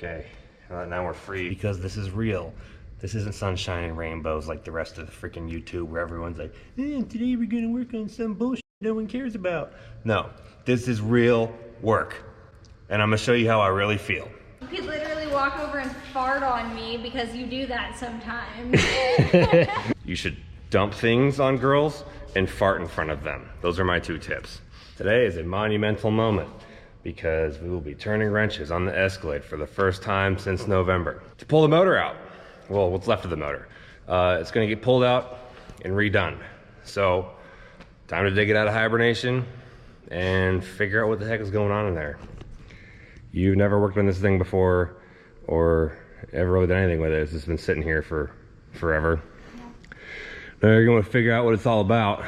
Okay, now we're free because this is real. This isn't sunshine and rainbows like the rest of the freaking YouTube where everyone's like, today we're gonna work on some bullshit no one cares about. No, this is real work. And I'm gonna show you how I really feel. You could literally walk over and fart on me because you do that sometimes. You should dump things on girls and fart in front of them. Those are my 2 tips. Today is a monumental moment because we will be turning wrenches on the Escalade for the first time since November. To pull the motor out, well, what's left of the motor, it's gonna get pulled out and redone. So, time to dig it out of hibernation and figure out what the heck is going on in there. You've never worked on this thing before or ever really done anything with it. It's just been sitting here for forever. Now you're gonna figure out what it's all about.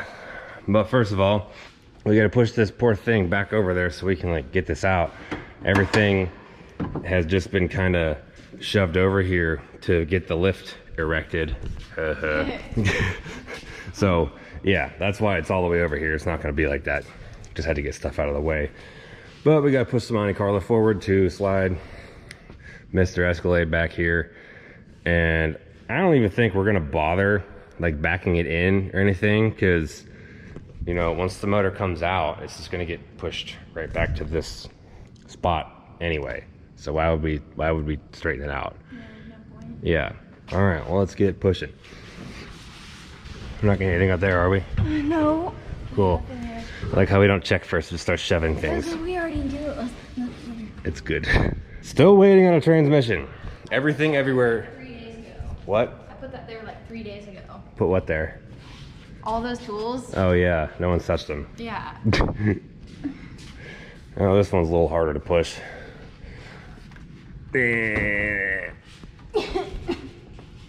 But first of all, we gotta push this poor thing back over there so we can like get this out. Everything has just been kind of shoved over here to get the lift erected. So yeah, that's why it's all the way over here. It's not gonna be like that. Just had to get stuff out of the way. But we gotta push the Monte Carlo forward to slide Mr. Escalade back here. And I don't even think we're gonna bother like backing it in or anything, because you know, once the motor comes out, it's just gonna get pushed right back to this spot anyway. So why would we straighten it out? No point. Yeah. All right. Well, let's get pushing. We're not getting anything out there, are we? No. Cool. I like how we don't check first, just start shoving things. We already do. It's good. Still waiting on a transmission. Everything, everywhere. 3 days ago. What? I put that there like 3 days ago. Put what there? All those tools. Oh yeah, no one's touched them. Yeah. Oh, this one's a little harder to push. Okay,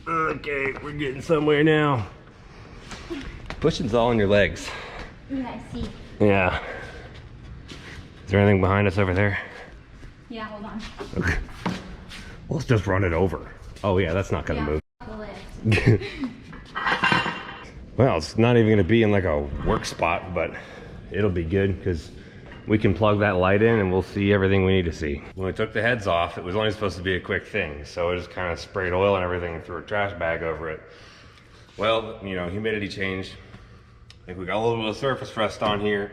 we're getting somewhere now. Pushing's all on your legs. Yeah, I see. Yeah. Is there anything behind us over there? Yeah, hold on. Okay. Well, let's just run it over. Oh yeah, that's not gonna move. The lift. Well, it's not even gonna be in like a work spot, but it'll be good because we can plug that light in and we'll see everything we need to see. When we took the heads off, it was only supposed to be a quick thing. So I just kind of sprayed oil and everything and threw a trash bag over it. Well, you know, humidity change. I think we got a little bit of surface rust on here,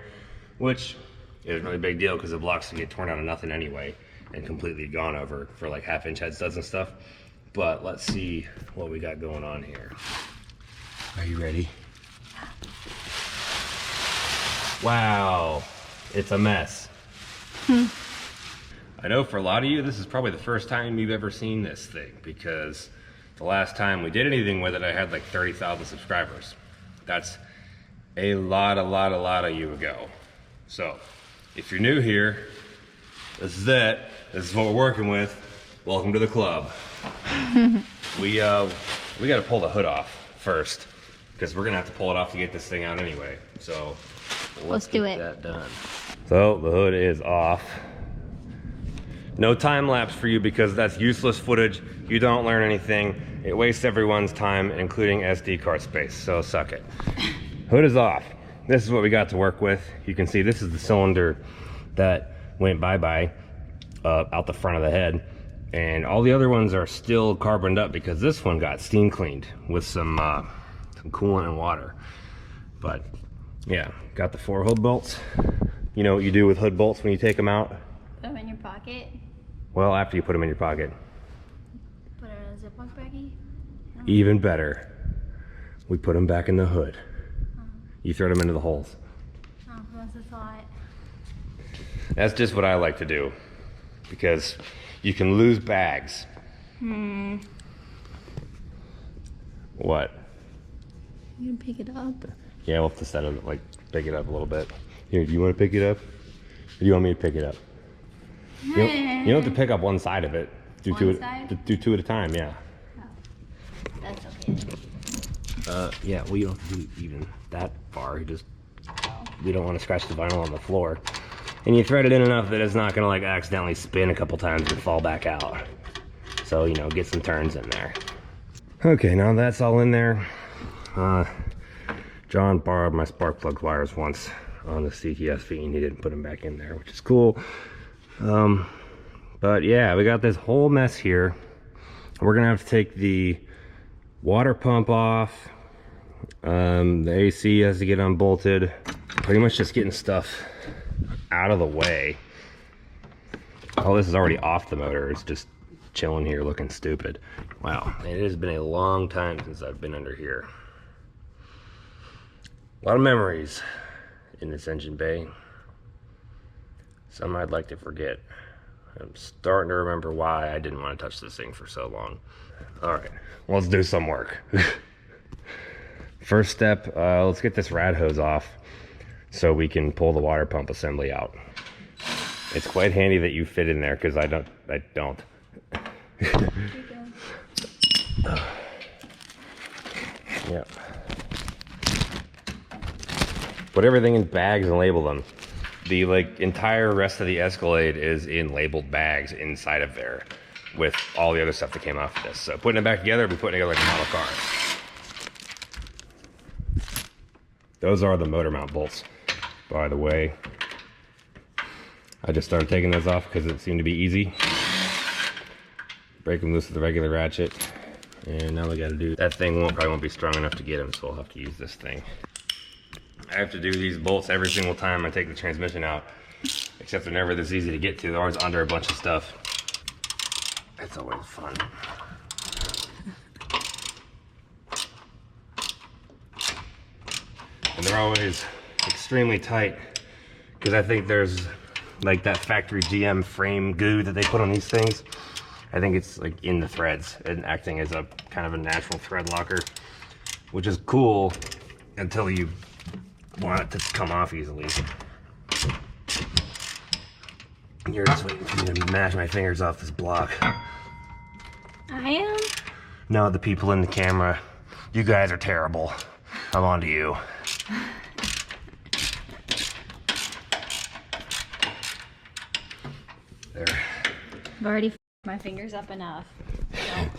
which is a really big deal because the blocks can get torn out of nothing anyway and completely gone over for like 1/2 inch head studs and stuff. But let's see what we got going on here. Are you ready? Wow, it's a mess. I know for a lot of you, this is probably the first time you've ever seen this thing because the last time we did anything with it, I had like 30,000 subscribers. That's a lot of you ago. So if you're new here, this is it. This is what we're working with. Welcome to the club. We got to pull the hood off first because we're gonna have to pull it off to get this thing out anyway. So let's do it. That done. So the hood is off. No time lapse for you because that's useless footage. You don't learn anything. It wastes everyone's time, including SD card space. So suck it. Hood is off. This is what we got to work with. You can see this is the cylinder that went bye-bye out the front of the head. And all the other ones are still carboned up because this one got steam cleaned with some coolant and water. But yeah, got the 4 hood bolts. You know what you do with hood bolts when you take them out? Put them in your pocket. Well, after you put them in your pocket. Put it in a Ziploc baggie. No. Even better, we put them back in the hood. You throw them into the holes. Oh, that's a thought. That's just what I like to do because you can lose bags. What? You can pick it up. Yeah, we'll have to set it, like, pick it up a little bit. Here, do you want to pick it up? Or do you want me to pick it up? You don't have to pick up one side of it. Do two at a time, yeah. Oh, that's okay. Yeah, well, you don't have to do even that far. You just, we don't want to scratch the vinyl on the floor. And you thread it in enough that it's not going to, like, accidentally spin a couple times and fall back out. So, you know, get some turns in there. Okay, now that's all in there. John borrowed my spark plug wires once on the CTS feed and he didn't put them back in there, which is cool. But yeah, we got this whole mess here. We're gonna have to take the water pump off. The AC has to get unbolted. Pretty much just getting stuff out of the way. Oh, this is already off the motor. It's just chilling here looking stupid. Wow, it has been a long time since I've been under here. A lot of memories in this engine bay. Some I'd like to forget. I'm starting to remember why I didn't want to touch this thing for so long. All right, well, let's do some work. First step, let's get this rad hose off so we can pull the water pump assembly out. It's quite handy that you fit in there because I don't. Yep. Put everything in bags and label them. The entire rest of the Escalade is in labeled bags inside of there with all the other stuff that came off of this. So putting it back together, we'll be putting it together like a model car. Those are the motor mount bolts, by the way. I just started taking those off because it seemed to be easy. Break them loose with the regular ratchet. And now we gotta do, that thing probably won't be strong enough to get them, so we'll have to use this thing. I have to do these bolts every single time I take the transmission out, except they're never this easy to get to. They're always under a bunch of stuff. It's always fun. And they're always extremely tight because I think there's like that factory GM frame goo that they put on these things. I think it's like in the threads and acting as a kind of a natural thread locker, which is cool until you want it to come off easily. You're just waiting for me to mash my fingers off this block. I am? No, the people in the camera. You guys are terrible. I'm on to you. There. I've already f***ed my fingers up enough. I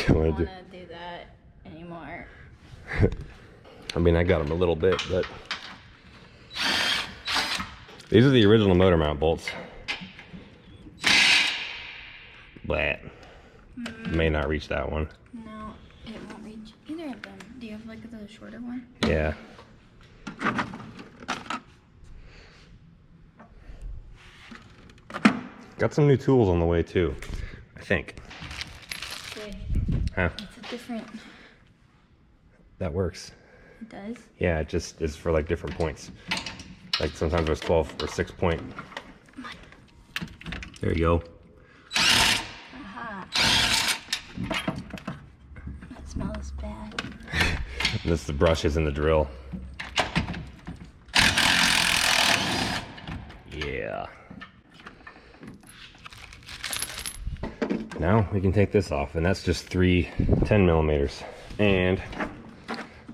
don't want to do that anymore. I mean, I got them a little bit, but these are the original motor mount bolts. But may not reach that one. No, it won't reach either of them. Do you have like the shorter one? Yeah. Got some new tools on the way too, I think. Good. Huh? It's a different. That works. It does? Yeah, it just is for like different points. Like sometimes there's 12 or 6 point. There you go. Aha. That smells bad. This is the brushes and the drill. Yeah. Now we can take this off, and that's just 3 10 millimeters. And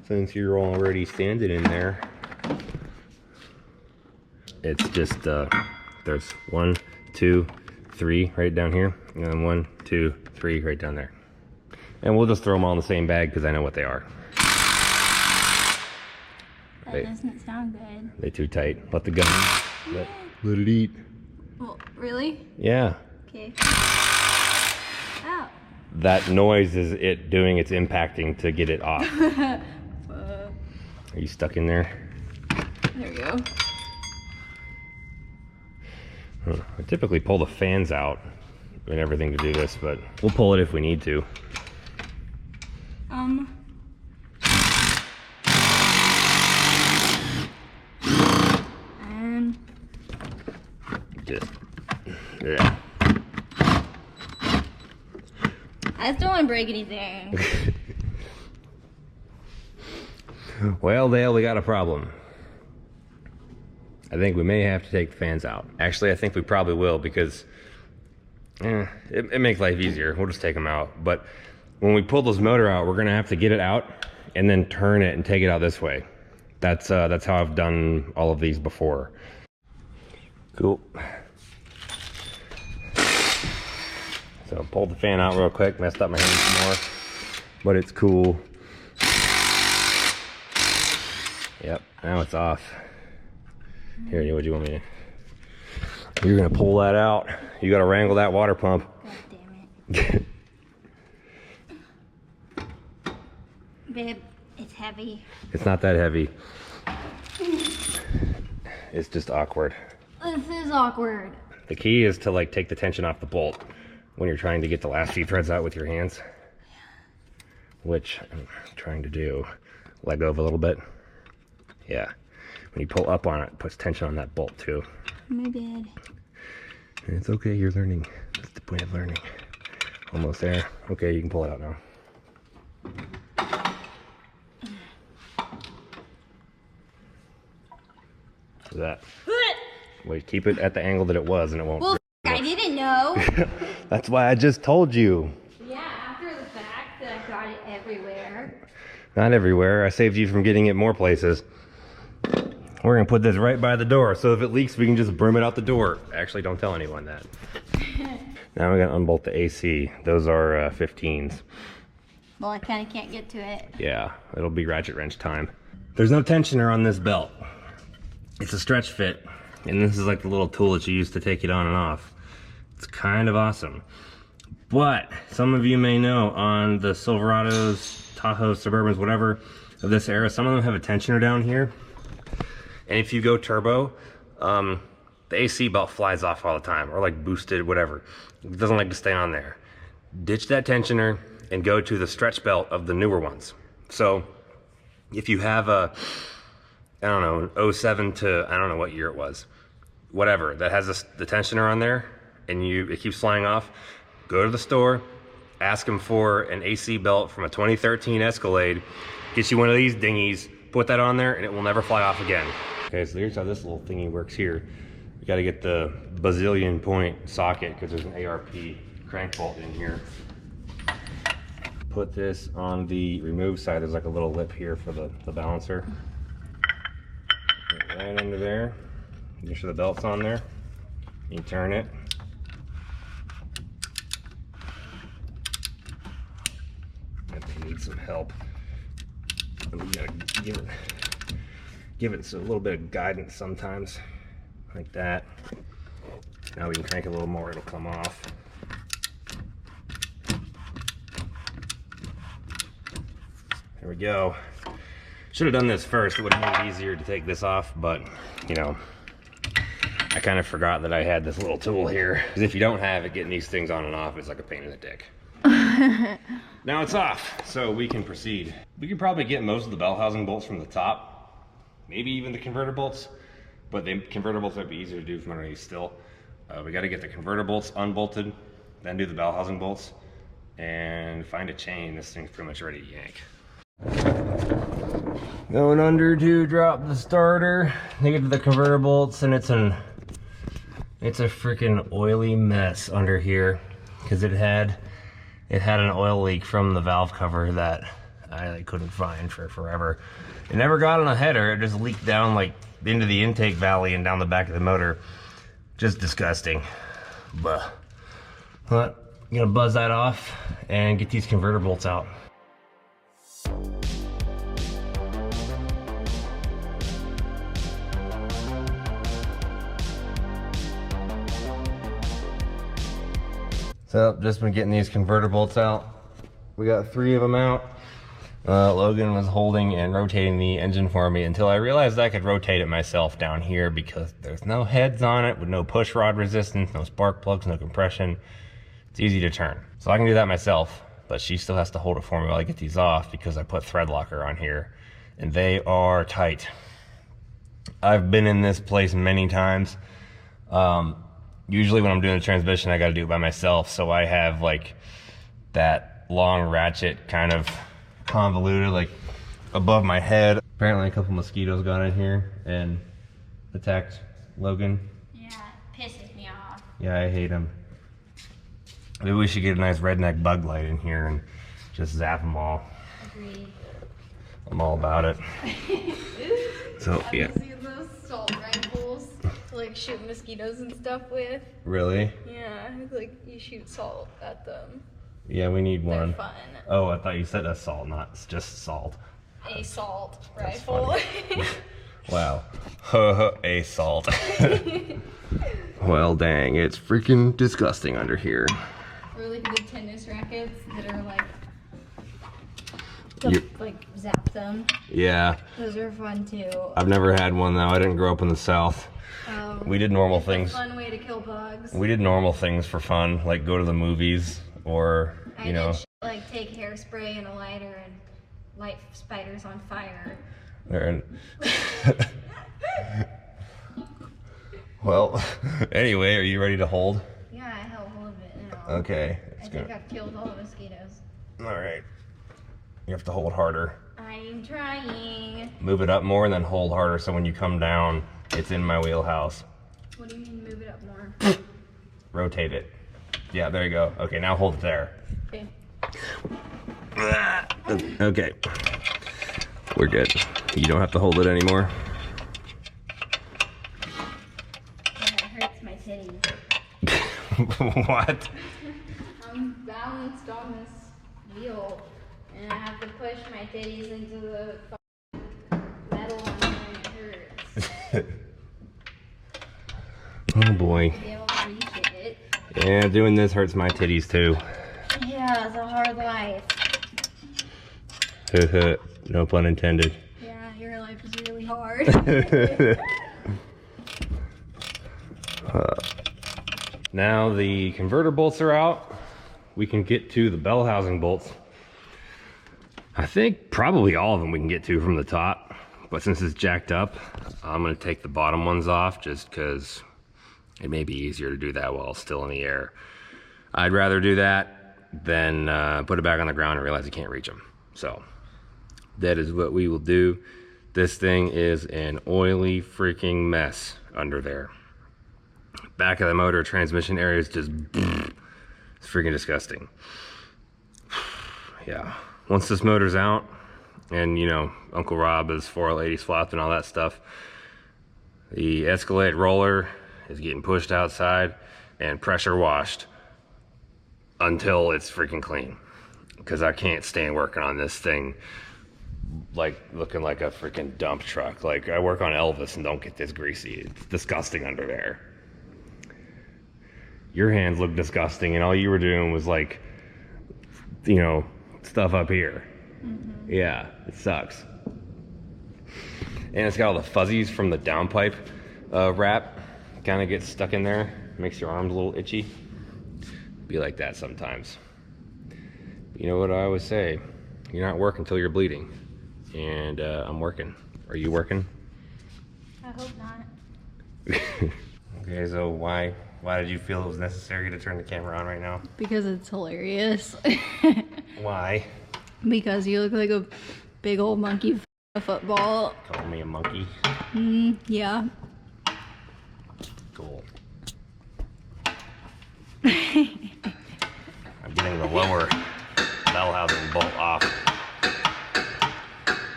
since you're already standing in there, it's just there's 1 2 3 right down here, and then 1 2 3 right down there. And we'll just throw them all in the same bag because I know what they are. That doesn't sound good. They too tight. Let the gun. Let it eat. Well, really? Yeah. Okay. Ow. That noise is it doing its impacting to get it off. Are you stuck in there? There we go. I typically pull the fans out and everything to do this, but we'll pull it if we need to. And Just, yeah. I just don't want to break anything. Well, Dale, we got a problem. I think we may have to take the fans out. Actually, I think we probably will because it makes life easier. We'll just take them out. But when we pull this motor out, we're gonna have to get it out and then turn it and take it out this way. That's how I've done all of these before. Cool. So pulled the fan out real quick, messed up my hands some more, but it's cool. Yep, now it's off. Here, what do you want me You're gonna pull that out. You gotta wrangle that water pump. God damn it. Babe, it's heavy. It's not that heavy. It's just awkward. This is awkward. The key is to like take the tension off the bolt when you're trying to get the last few threads out with your hands. Which I'm trying to do. Let go of a little bit. Yeah. When you pull up on it, it puts tension on that bolt too. My bad. It's okay, you're learning. That's the point of learning. Almost there. Okay, you can pull it out now. That. Wait, keep it at the angle that it was and it won't. Well, I didn't know. That's why I just told you. Yeah, after the fact that I got it everywhere. Not everywhere. I saved you from getting it more places. We're gonna put this right by the door, so if it leaks, we can just broom it out the door. Actually, don't tell anyone that. Now we gotta unbolt the AC. Those are 15s. Well, I kind of can't get to it. Yeah, it'll be ratchet wrench time. There's no tensioner on this belt. It's a stretch fit, and this is like the little tool that you use to take it on and off. It's kind of awesome. But some of you may know on the Silverados, Tahoes, Suburbans, whatever of this era, some of them have a tensioner down here. And if you go turbo, the AC belt flies off all the time, or like boosted, whatever. It doesn't like to stay on there. Ditch that tensioner and go to the stretch belt of the newer ones. So if you have a, I don't know, 07 to, I don't know what year it was, whatever, that has the tensioner on there, and it keeps flying off, go to the store, ask them for an AC belt from a 2013 Escalade, get you one of these dinghies, put that on there, and it will never fly off again. Okay, so here's how this little thingy works here. You gotta get the bazillion point socket, because there's an ARP crank bolt in here. Put this on the remove side. There's like a little lip here for the balancer. Get right under there. Make sure the belt's on there. You turn it. If you need some help, we gotta give it a little bit of guidance sometimes, like that. Now we can crank it a little more, it'll come off. There we go. Should have done this first. It would have made it easier to take this off, but you know, I kind of forgot that I had this little tool here. Because if you don't have it, getting these things on and off is like a pain in the dick. Now it's off, so we can proceed. We could probably get most of the bell housing bolts from the top, maybe even the converter bolts, but the converter bolts might be easier to do from underneath still. We got to get the converter bolts unbolted, then do the bell housing bolts, and find a chain. This thing's pretty much ready to yank. Going under to drop the starter, they get to the converter bolts, and it's a freaking oily mess under here because it had an oil leak from the valve cover that I couldn't find for forever. It never got on a header, it just leaked down like into the intake valley and down the back of the motor. Just disgusting. But I'm gonna buzz that off and get these converter bolts out. So just been getting these converter bolts out. We got 3 of them out. Logan was holding and rotating the engine for me until I realized I could rotate it myself down here because there's no heads on it with no push rod resistance, no spark plugs, no compression. It's easy to turn. So I can do that myself, but she still has to hold it for me while I get these off because I put thread locker on here and they are tight. I've been in this place many times. Usually when I'm doing the transmission, I gotta do it by myself. So I have like that long ratchet kind of convoluted like above my head. Apparently a couple mosquitoes got in here and attacked Logan. Yeah, it pisses me off. Yeah, I hate them. Maybe we should get a nice redneck bug light in here and just zap them all. Agreed. I'm all about it. So yeah. Have you seen those assault rifles to like shoot mosquitoes and stuff with? Really? Yeah, like you shoot salt at them. Yeah, we need one. They're fun. Oh, I thought you said assault, not just salt. A salt That's rifle. funny. Wow. A salt. Well, dang, it's freaking disgusting under here. Or like the tennis rackets that are like, You- like zap them. Yeah. Those are fun too. I've never had one though. I didn't grow up in the South. We did normal It's things. a fun way to kill bugs. We did normal things for fun, like go to the movies or, you know. Like take hairspray and a lighter and light spiders on fire. Well, anyway, are you ready to hold? Yeah, I held hold of it now. Okay. I think I've killed all the mosquitoes. All right. You have to hold harder. I'm trying. Move it up more and then hold harder so when you come down, it's in my wheelhouse. What do you mean move it up more? Rotate it. Yeah, there you go. Okay, now hold it there. Okay. Okay. We're good. You don't have to hold it anymore. That hurts my titties. What? I'm balanced on this wheel and I have to push my titties into the metal and it hurts. Oh boy. To be able to reach it. Yeah, doing this hurts my titties too. Yeah, it's a hard life. No pun intended. Yeah, your life is really hard. Now the converter bolts are out. We can get to the bell housing bolts. I think probably all of them we can get to from the top, but since it's jacked up, I'm gonna take the bottom ones off just because it may be easier to do that while it's still in the air. I'd rather do that than put it back on the ground and realize you can't reach them. So that is what we will do. This thing is an oily freaking mess under there. Back of the motor transmission area is just, it's freaking disgusting. Yeah, once this motor's out and you know, Uncle Rob is 4L80 swapped and all that stuff, the Escalade roller is getting pushed outside and pressure washed until it's freaking clean. Because I can't stand working on this thing like looking like a freaking dump truck. Like I work on Elvis and don't get this greasy. It's disgusting under there. Your hands look disgusting and all you were doing was like, you know, stuff up here. Mm-hmm. Yeah, it sucks. And it's got all the fuzzies from the downpipe wrap. Kind of gets stuck in there. Makes your arms a little itchy. Be like that sometimes. You know what I always say? You're not working until you're bleeding. And I'm working. Are you working? I hope not. Okay, so why did you feel it was necessary to turn the camera on right now? Because it's hilarious. Why? Because you look like a big old monkey football. Call me a monkey. Yeah. Cool. I'm getting the lower bell housing bolt off.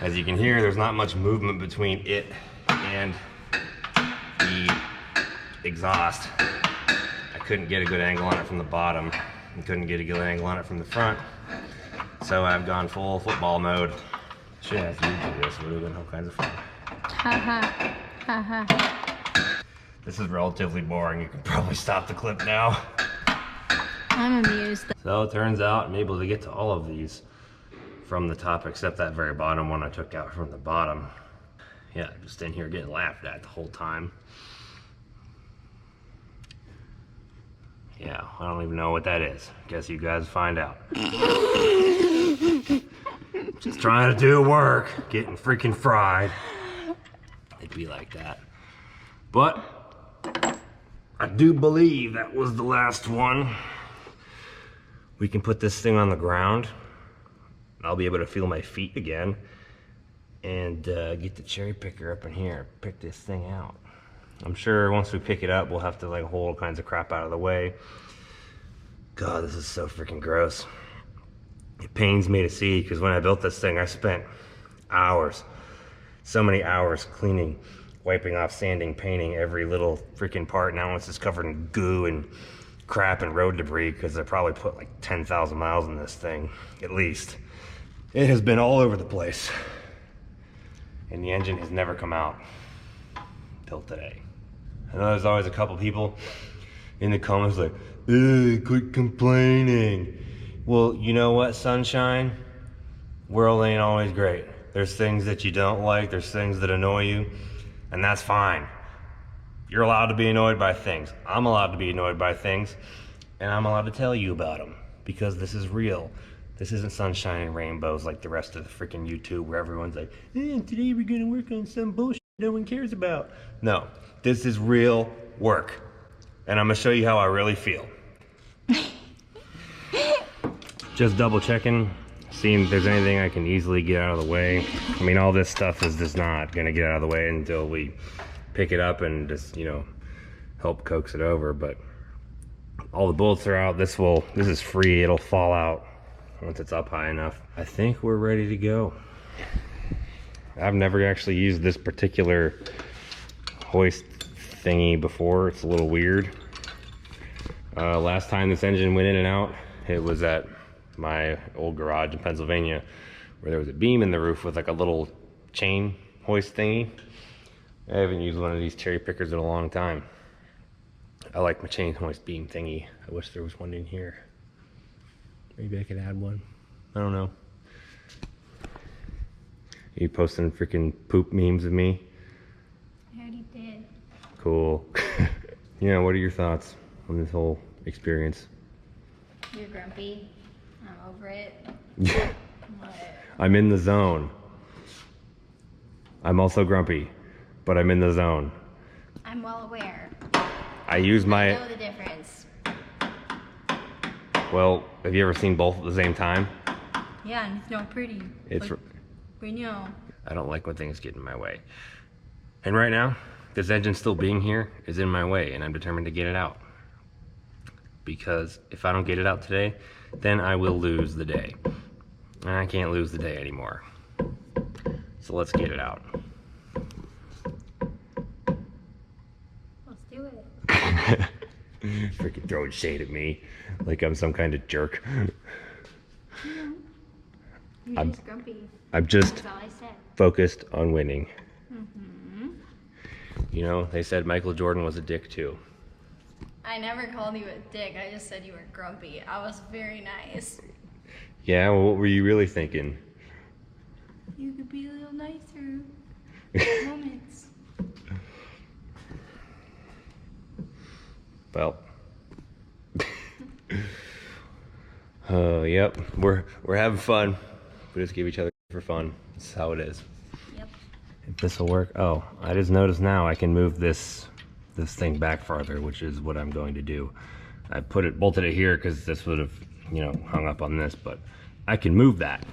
As you can hear, there's not much movement between it and the exhaust. I couldn't get a good angle on it from the bottom and couldn't get a good angle on it from the front. So I've gone full football mode. Should have you do this, it would have been all kinds of fun. Ha ha. This is relatively boring. You can probably stop the clip now. I'm amused. So it turns out I'm able to get to all of these from the top except that very bottom one I took out from the bottom. Yeah, just in here getting laughed at the whole time. Yeah, I don't even know what that is. Guess you guys find out. Just trying to do work, getting freaking fried. It'd be like that. But I do believe that was the last one. We can put this thing on the ground. I'll be able to feel my feet again and get the cherry picker up in here, pick this thing out. I'm sure once we pick it up, we'll have to like hold all kinds of crap out of the way. God, this is so freaking gross. It pains me to see because when I built this thing, I spent hours, so many hours cleaning, wiping off, sanding, painting every little freaking part. Now it's just covered in goo and crap and road debris because I probably put like 10,000 miles in this thing, at least. It has been all over the place. And the engine has never come out. till today. I know there's always a couple people in the comments like, ugh, quit complaining. Well, you know what, sunshine? World ain't always great. There's things that you don't like, there's things that annoy you, and that's fine. You're allowed to be annoyed by things. I'm allowed to be annoyed by things, and I'm allowed to tell you about them, because this is real. This isn't sunshine and rainbows like the rest of the freaking YouTube where everyone's like, today we're gonna work on some bullshit no one cares about. No, this is real work, and I'm gonna show you how I really feel. Just double checking, seeing if there's anything I can easily get out of the way. I mean, all this stuff is just not gonna get out of the way until we pick it up and just, you know, help coax it over. But all the bolts are out. This is free. It'll fall out once it's up high enough. I think we're ready to go. I've never actually used this particular hoist thingy before. It's a little weird. Last time this engine went in and out, it was at my old garage in Pennsylvania, where there was a beam in the roof with like a little chain hoist thingy. I haven't used one of these cherry pickers in a long time. I like my chain hoist beam thingy. I wish there was one in here. Maybe I could add one. I don't know. You posting freaking poop memes of me? I already did. Cool. Yeah, what are your thoughts on this whole experience? You're grumpy. I'm over it. Yeah. What? I'm in the zone. I'm also grumpy, but I'm in the zone. I'm well aware. I know the difference. Well, have you ever seen both at the same time? Yeah, and it's not pretty. It's like, we know. I don't like when things get in my way. And right now, this engine still being here is in my way, and I'm determined to get it out. Because if I don't get it out today, then I will lose the day. And I can't lose the day anymore. So let's get it out. Let's do it. Freaking throwing shade at me like I'm some kind of jerk. You're just grumpy. I'm just That's all I said. focused on winning. Mm-hmm. You know, they said Michael Jordan was a dick too. I never called you a dick. I just said you were grumpy. I was very nice. Yeah, well, what were you really thinking? You could be a little nicer. Moments. Well, yep, we're having fun. We just give each other for fun. That's how it is. Yep. If this will work. Oh, I just noticed now I can move this thing back farther, which is what I'm going to do. I bolted it here because this would have, you know, hung up on this, but I can move that.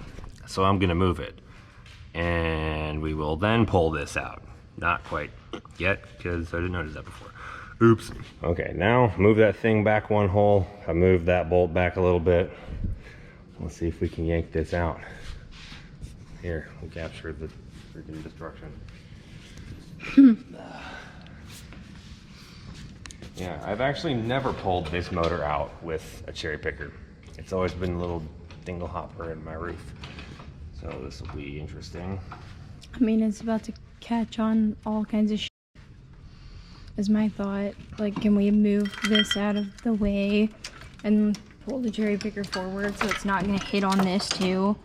So I'm gonna move it. And we will then pull this out. Not quite yet, because I didn't notice that before. Oops. Okay, now move that thing back one hole. I moved that bolt back a little bit. Let's see if we can yank this out. Here, we'll capture the freaking destruction. Yeah, I've actually never pulled this motor out with a cherry picker. It's always been a little dingle hopper in my roof. So this will be interesting. I mean, it's about to catch on all kinds of shit, is my thought. Like, can we move this out of the way and pull the cherry picker forward so it's not gonna hit on this too?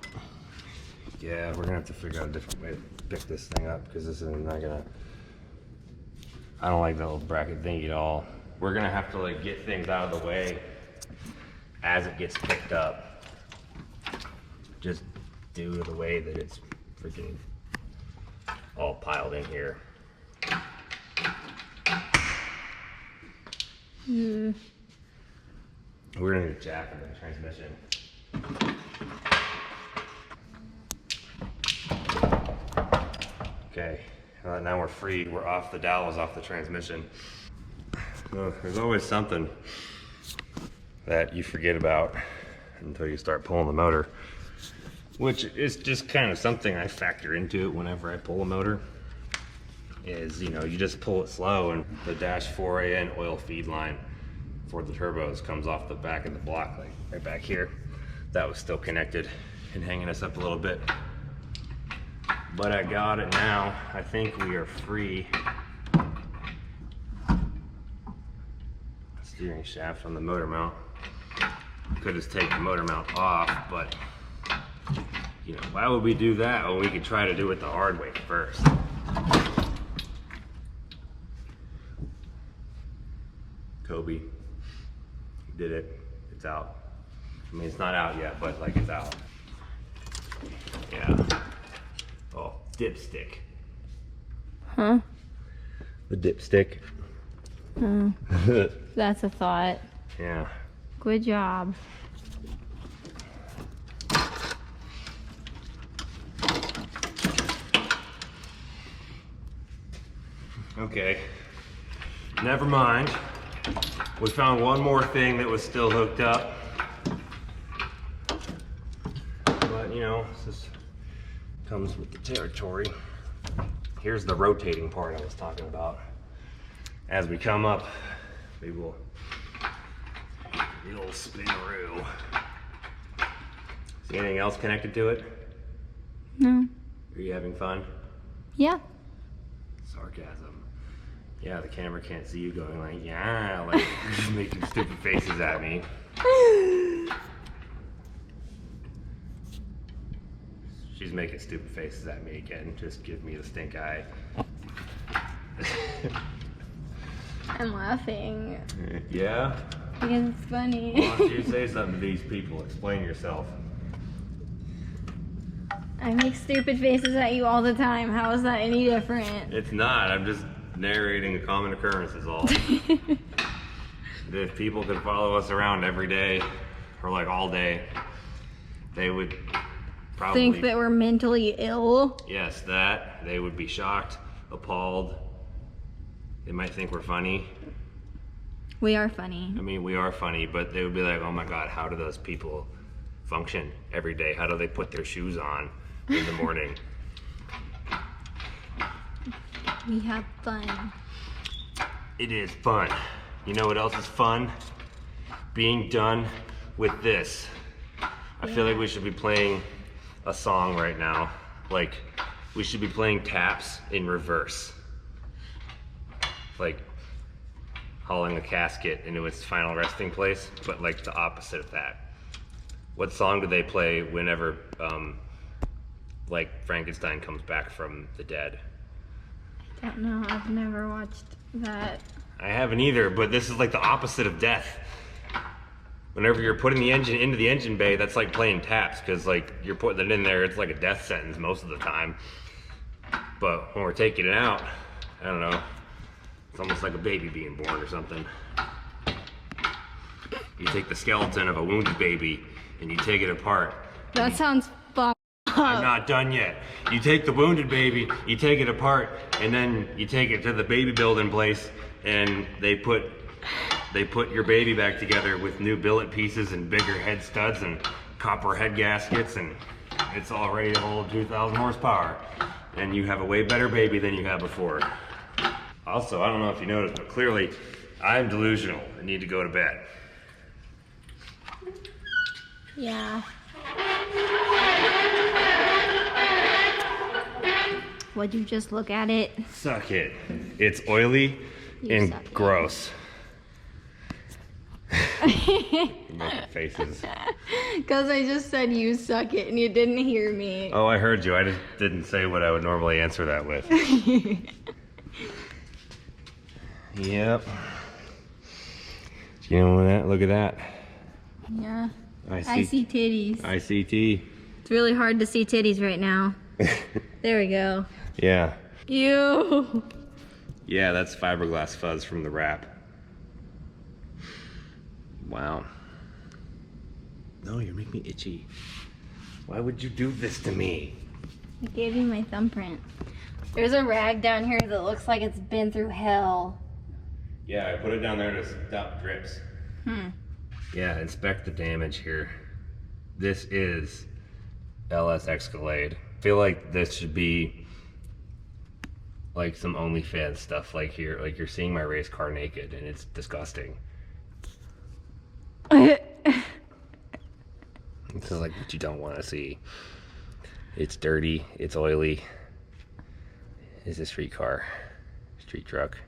Yeah, we're gonna have to figure out a different way to pick this thing up, because this is not gonna, I don't like that little bracket thingy at all. We're gonna have to like get things out of the way as it gets picked up, just due to the way that it's freaking all piled in here. We're gonna need a jack in the transmission. Okay, now we're free. We're off the dowels, off the transmission. There's always something that you forget about until you start pulling the motor, which is just kind of something I factor into it whenever I pull a motor. Is, you know, you just pull it slow, and the dash 4AN oil feed line for the turbos comes off the back of the block, like right back here. That was still connected and hanging us up a little bit. But I got it now. I think we are free steering shaft on the motor mount. Could just take the motor mount off, but you know, why would we do that when we could try to do it the hard way first? Kobe, you did it. It's out. I mean, it's not out yet, but like it's out. Yeah. Oh, dipstick. Huh? The dipstick. Oh, that's a thought. Yeah. Good job. Okay. Never mind. We found one more thing that was still hooked up. But you know, this is, comes with the territory. Here's the rotating part I was talking about. As we come up, we will the old spinaroo. See anything else connected to it? No. Are you having fun? Yeah. Sarcasm. Yeah, the camera can't see you going like, yeah, like just making stupid faces at me. She's making stupid faces at me again. Just give me the stink eye. I'm laughing Yeah? because it's funny. Why don't you say something to these people? Explain yourself. I make stupid faces at you all the time. How is that any different? It's not. I'm just narrating a common occurrence is all. If people could follow us around every day, or like all day, they would probably Think that we're mentally ill? Yes, that. They would be shocked, appalled. They might think we're funny. We are funny. I mean, we are funny, but they would be like, oh my God, how do those people function every day? How do they put their shoes on in the morning? We have fun. It is fun. You know what else is fun? Being done with this. I feel like we should be playing a song right now. Like, we should be playing taps in reverse. Like, hauling a casket into its final resting place, but like the opposite of that. What song do they play whenever, like, Frankenstein comes back from the dead? I don't know. I've never watched that. I haven't either, but this is like the opposite of death. Whenever you're putting the engine into the engine bay, that's like playing taps, because like you're putting it in there, it's like a death sentence most of the time. But when we're taking it out, I don't know, it's almost like a baby being born or something. You take the skeleton of a wounded baby and you take it apart. That sounds fucked up. I'm not done yet. You take the wounded baby, you take it apart, and then you take it to the baby building place, and they put your baby back together with new billet pieces and bigger head studs and copper head gaskets, and it's all ready to hold 2,000 horsepower. And you have a way better baby than you had before. Also, I don't know if you noticed, but clearly I'm delusional and need to go to bed. Yeah. Would you just look at it? Suck it. It's oily You and suck it. gross. Making faces. Because I just said you suck it and you didn't hear me. Oh, I heard you. I just didn't say what I would normally answer that with. Yep. You know that? Look at that. Yeah. I see titties. ICT. It's really hard to see titties right now. There we go. Yeah. Ew. Yeah, that's fiberglass fuzz from the wrap. Wow. No, you're making me itchy. Why would you do this to me? I gave you my thumbprint. There's a rag down here that looks like it's been through hell. Yeah, I put it down there to stop drips. Yeah, inspect the damage here. This is LSXcalade. I feel like this should be like some OnlyFans stuff, like here, like you're seeing my race car naked, and it's disgusting. This is like what you don't want to see. It's dirty, it's oily. It's a street car, street truck.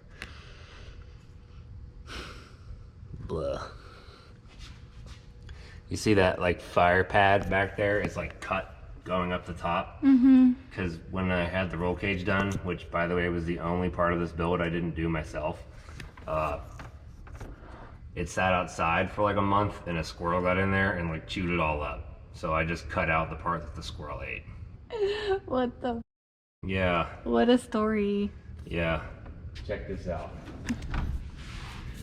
Blah. You see that like fire pad back there? It's like cut going up the top. Because when I had the roll cage done, which by the way was the only part of this build I didn't do myself, it sat outside for like a month and a squirrel got in there and like chewed it all up. So I just cut out the part that the squirrel ate. What the? Yeah. What a story. Yeah. Check this out.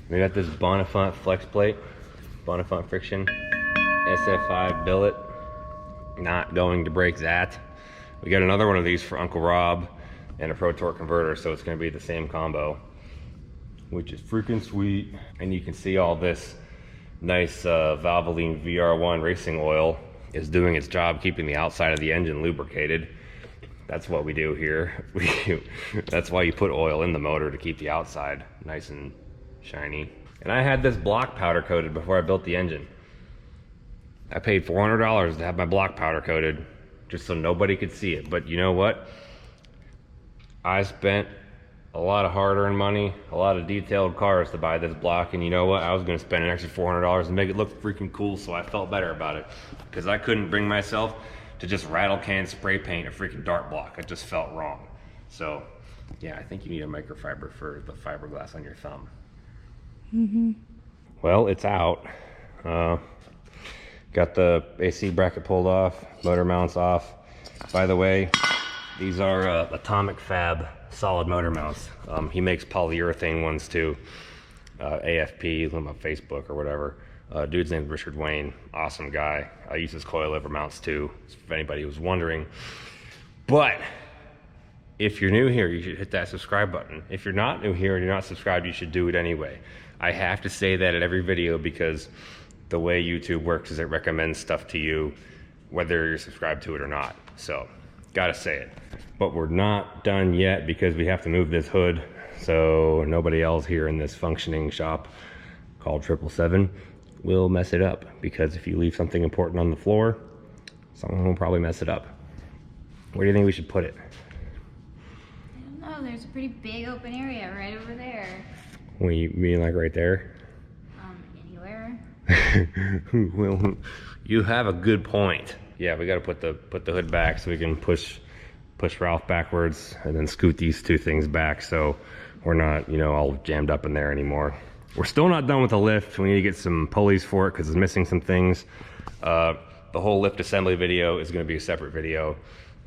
We got this Bonifant flex plate, Bonifant friction, SF5 billet. Not going to break that. We got another one of these for Uncle Rob and a Pro Torque converter, so it's going to be the same combo, which is freaking sweet. And you can see all this nice Valvoline VR1 racing oil is doing its job keeping the outside of the engine lubricated. That's what we do here. That's why you put oil in the motor, to keep the outside nice and shiny. And I had this block powder coated before I built the engine. I paid $400 to have my block powder coated just so nobody could see it. But you know what? I spent a lot of hard-earned money, a lot of detailed cars to buy this block, and you know what? I was gonna spend an extra $400 and make it look freaking cool, so I felt better about it. Because I couldn't bring myself to just rattle can spray paint a freaking Dart block. It just felt wrong. So, yeah, I think you need a microfiber for the fiberglass on your thumb. Well, it's out. Got the AC bracket pulled off, motor mounts off. By the way, these are Atomic Fab solid motor mounts. He makes polyurethane ones too. AFP, he's on my Facebook or whatever. Dude's named Richard Wayne, awesome guy. I use his coilover mounts too, if anybody was wondering. But if you're new here, you should hit that subscribe button. If you're not new here and you're not subscribed, you should do it anyway. I have to say that at every video because the way YouTube works is it recommends stuff to you whether you're subscribed to it or not. So, gotta say it. But we're not done yet because we have to move this hood so nobody else here in this functioning shop called 777 will mess it up. Because if you leave something important on the floor, someone will probably mess it up. Where do you think we should put it? I don't know, there's a pretty big open area right over there. What, you mean like right there? Anywhere. Well, you have a good point. Yeah, we got to put the hood back so we can push Ralph backwards and then scoot these two things back so we're not, you know, all jammed up in there anymore. We're still not done with the lift. We need to get some pulleys for it because it's missing some things. The whole lift assembly video is going to be a separate video,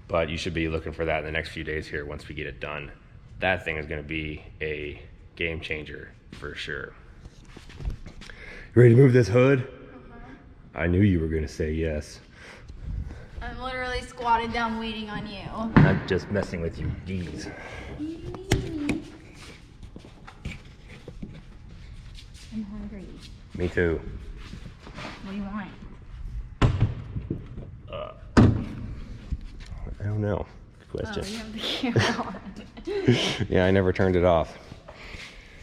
but you should be looking for that in the next few days here once we get it done. That thing is going to be a game changer for sure. You ready to move this hood? I knew you were going to say yes. I'm literally squatted down waiting on you. I'm just messing with you. Jeez. I'm hungry. Me too. What do you want? I don't know. Good question. Oh, you have the camera on. Yeah, I never turned it off.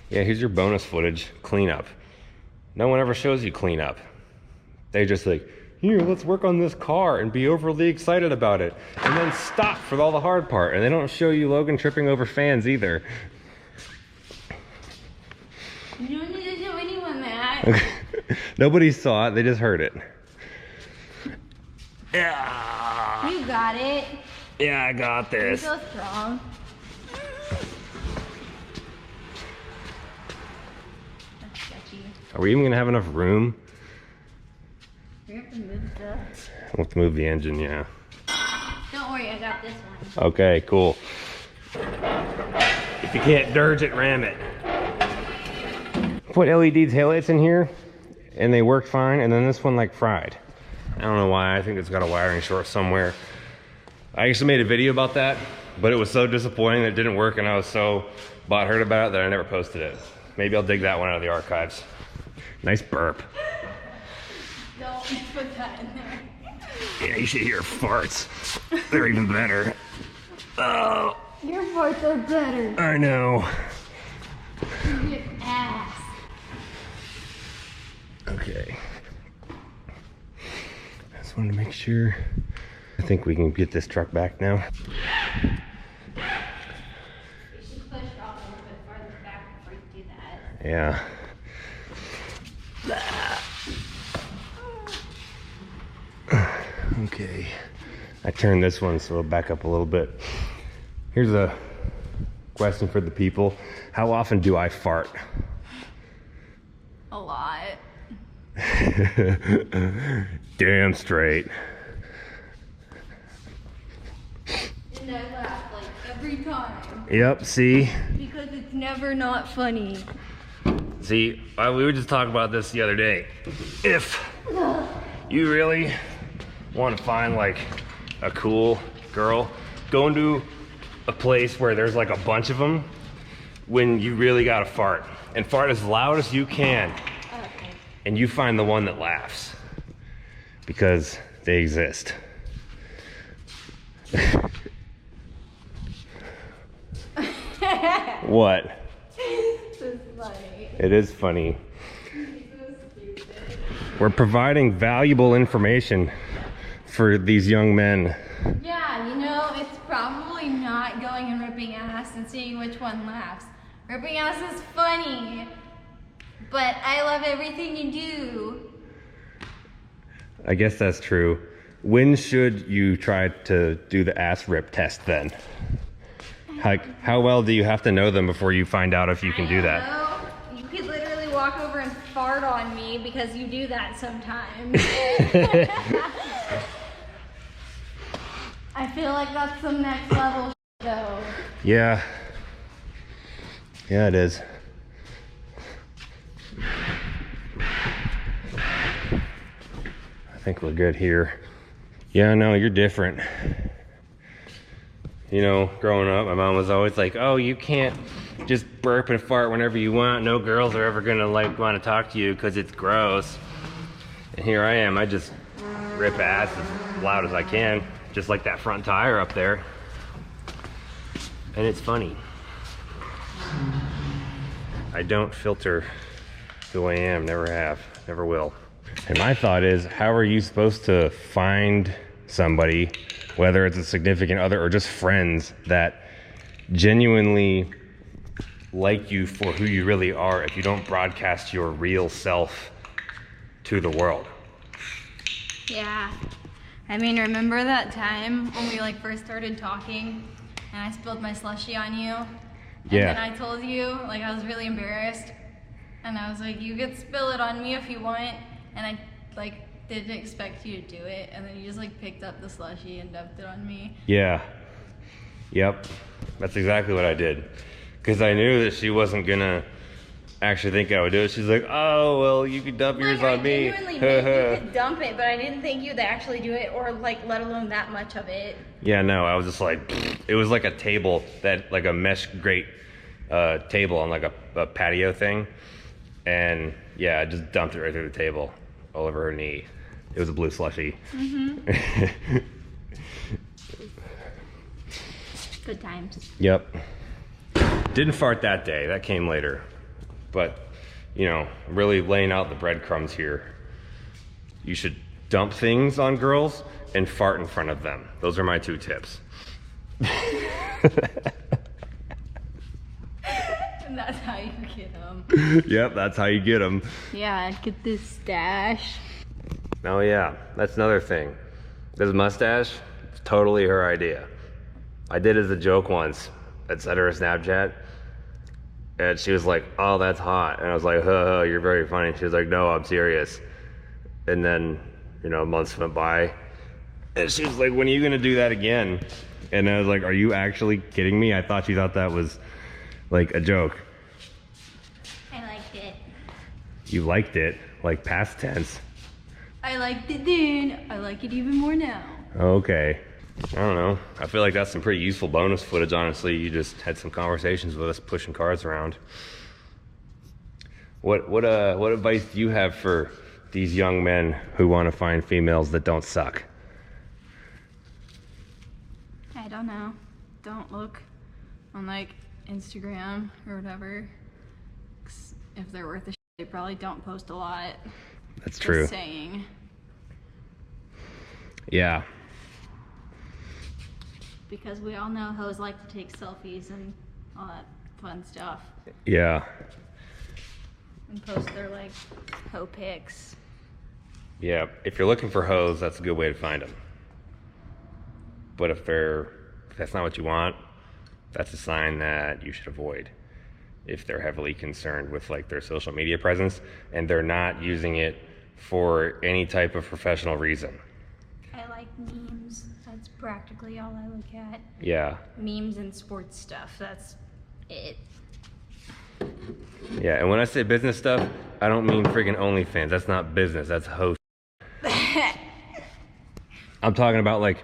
Yeah, here's your bonus footage. Cleanup. No one ever shows you cleanup. They just like, here, let's work on this car and be overly excited about it. And then stop for all the hard part. And they don't show you Logan tripping over fans either. You don't need to show anyone that. Nobody saw it, they just heard it. Yeah. You got it. Yeah, I got You're this. so strong. That's sketchy. Are we even gonna have enough room? We have to move the... We'll have to move the engine, yeah. Don't worry, I got this one. Okay, cool. If you can't dirge it, ram it. Put LED taillights in here, and they worked fine, and then this one like fried. I don't know why, I think it's got a wiring short somewhere. I actually made a video about that, but it was so disappointing that it didn't work, and I was so butthurt about it that I never posted it. Maybe I'll dig that one out of the archives. Nice burp. Don't put that in there. Yeah, you should hear farts. They're even better. Oh, Your farts are better. I know. Your ass. Okay. I just wanted to make sure. I think we can get this truck back now. You should push it off a little bit farther back before you do that. Yeah. Okay, I turned this one so it'll back up a little bit. Here's a question for the people. How often do I fart? A lot. Damn straight. And I laugh like every time. Yep, see? Because it's never not funny. See, we were just talking about this the other day. If you really want to find like a cool girl, go into a place where there's like a bunch of them when you really gotta fart. And fart as loud as you can. Okay. And you find the one that laughs. Because they exist. What? This is funny. It is funny. So stupid. We're providing valuable information for these young men. Yeah, you know, it's probably not going and ripping ass and seeing which one laughs. Ripping ass is funny, but I love everything you do. I guess that's true. When should you try to do the ass rip test then? How well do you have to know them before you find out if you can do that? No, you could literally walk over and fart on me because you do that sometimes. I feel like that's some next level though. Yeah. Yeah, it is. I think we're good here. Yeah, no, you're different. You know, growing up, my mom was always like, oh, you can't just burp and fart whenever you want. No girls are ever gonna like want to talk to you because it's gross. And here I am, I just rip ass as loud as I can, just like that front tire up there. And it's funny. I don't filter who I am, never have, never will. And my thought is, how are you supposed to find somebody, whether it's a significant other or just friends, that genuinely like you for who you really are if you don't broadcast your real self to the world? Yeah. I mean, remember that time when we like first started talking and I spilled my slushie on you? And Yeah. then I told you, like, I was really embarrassed. And I was like, you could spill it on me if you want. And I, like, didn't expect you to do it. And then you just, like, picked up the slushie and dumped it on me. Yeah. Yep. That's exactly what I did. Because I knew that she wasn't gonna actually think I would do it. She's like, oh, well, you could dump yours on me. I genuinely meant you could dump it, but I didn't think you'd actually do it or, like, let alone that much of it. Yeah, no, I was just like, it was like a table that, like a mesh grate table on like a patio thing. And yeah, I just dumped it right through the table, all over her knee. It was a blue slushie. Mm-hmm. Good times. Yep. Didn't fart that day, that came later. But, you know, really laying out the breadcrumbs here. You should dump things on girls and fart in front of them. Those are my 2 tips. And that's how you get them. Yep, that's how you get them. Yeah, get this stash. Oh yeah, that's another thing. This mustache, it's totally her idea. I did it as a joke once. I sent her a Snapchat. And she was like, oh, that's hot. And I was like, huh, you're very funny. She was like, no, I'm serious. And then, you know, months went by. And she was like, when are you gonna do that again? And I was like, are you actually kidding me? I thought you thought that was like a joke. I liked it. You liked it, like past tense. I liked it then. I like it even more now. Okay. I don't know. I feel like that's some pretty useful bonus footage, honestly. You just had some conversations with us pushing cars around. What advice do you have for these young men who want to find females that don't suck? I don't know. Don't look on like Instagram or whatever. 'Cause if they're worth a shit, they probably don't post a lot. That's true. Just saying. Yeah. Because we all know hoes like to take selfies and all that fun stuff. Yeah. And post their like hoe pics. Yeah, if you're looking for hoes, that's a good way to find them. But if that's not what you want, that's a sign that you should avoid. If they're heavily concerned with like their social media presence and they're not using it for any type of professional reason. I like memes. That's practically all I look at. Yeah. Memes and sports stuff. That's it. Yeah, and when I say business stuff, I don't mean friggin' OnlyFans. That's not business. That's host. I'm talking about like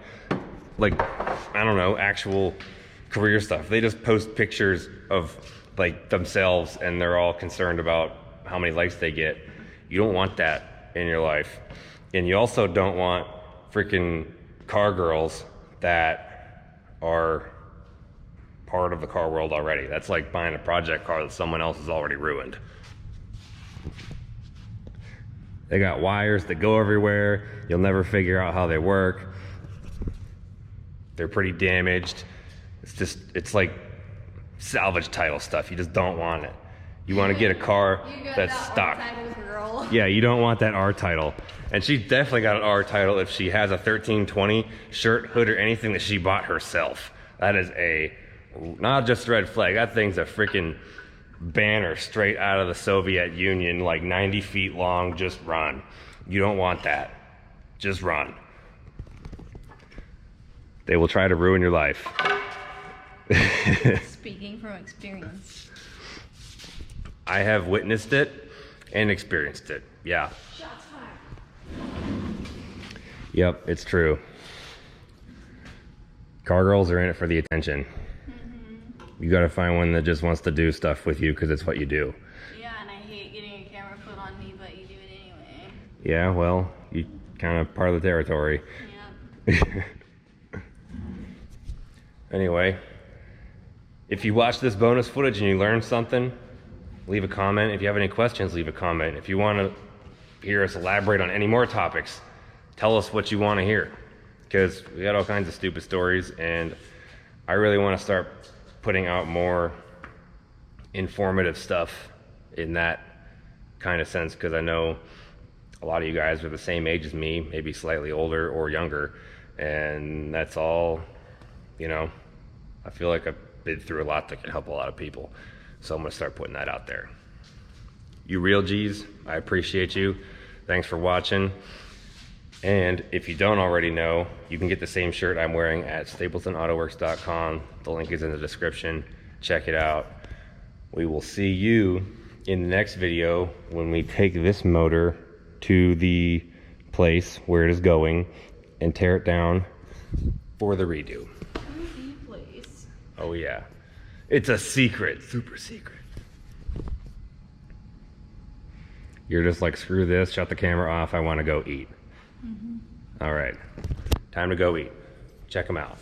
I don't know, actual career stuff. They just post pictures of like themselves and they're all concerned about how many likes they get. You don't want that in your life. And you also don't want freaking car girls that are part of the car world already. That's like buying a project car that someone else has already ruined. They got wires that go everywhere. You'll never figure out how they work. They're pretty damaged. It's like salvage title stuff. You just don't want it. You want to get a car that's stock. Girl. Yeah, you don't want that R title. And she definitely got an R title if she has a 1320 shirt, hood, or anything that she bought herself. That is not just a red flag. That thing's a freaking banner straight out of the Soviet Union, like 90 feet long. Just run. You don't want that. Just run. They will try to ruin your life. Speaking from experience. I have witnessed it and experienced it. Yeah. Shots fired. Yep, it's true. Car girls are in it for the attention. You gotta find one that just wants to do stuff with you because it's what you do. Yeah, and I hate getting a camera put on me, but you do it anyway. Yeah, well, you kind of part of the territory. Yeah. Anyway, if you watch this bonus footage and you learned something, leave a comment. If you have any questions, leave a comment. If you want to hear us elaborate on any more topics, tell us what you want to hear. Because we got all kinds of stupid stories, and I really want to start putting out more informative stuff in that kind of sense, because I know a lot of you guys are the same age as me, maybe slightly older or younger, and that's all, you know, I feel like I've been through a lot that can help a lot of people. So I'm gonna start putting that out there. You real G's, I appreciate you. Thanks for watching. And if you don't already know, you can get the same shirt I'm wearing at staplestonautoworks.com. The link is in the description. Check it out. We will see you in the next video when we take this motor to the place where it is going and tear it down for the redo. Place. Oh yeah. It's a secret, super secret. You're just like, screw this, shut the camera off, I want to go eat. All right, time to go eat. Check them out.